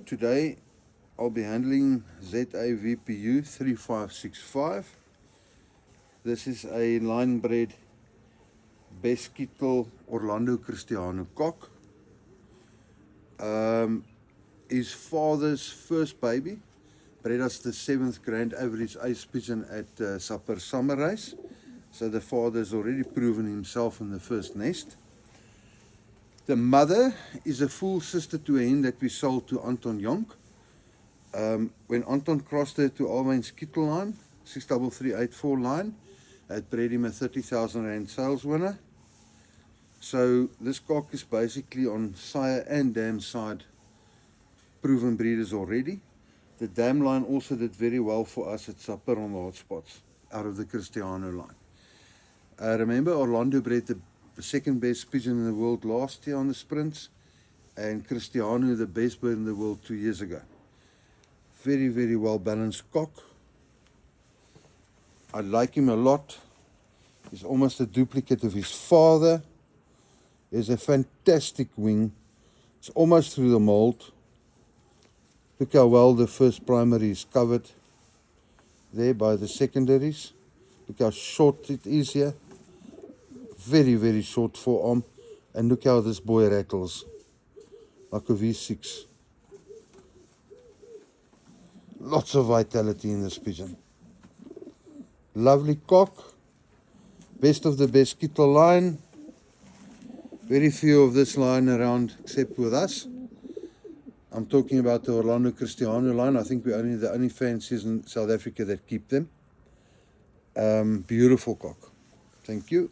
Today I'll be handling ZAVPU 3565. This is a line-bred Beskittel Orlando Cristiano cock. His father's first baby bred us the 7th grand average ace pigeon at Sapper Summer Race. So the father's already proven himself in the first nest. The mother is a full sister to a hen that we sold to Anton Jonk. When Anton crossed her to Alwyn's Kittel line, 63384 line, it bred him a 30,000 rand sales winner. So this cock is basically on sire and dam side proven breeders already. The dam line also did very well for us at Sapper on the hotspots out of the Cristiano line. Remember, Orlando bred the second best pigeon in the world last year on the sprints, and Cristiano the best bird in the world 2 years ago. Very, very well balanced cock. I like him a lot. He's almost a duplicate of his father. There's a fantastic wing. It's almost through the mold. Look how well the first primary is covered there by the secondaries. Look how short it is here. Very, very short forearm. And look how this boy rattles like a V6. Lots of vitality in this pigeon. Lovely cock. Best of the Beskittel line. Very few of this line around except with us. I'm talking about the Orlando Cristiano line. I think we're the only fanciers in South Africa that keep them. Beautiful cock. Thank you.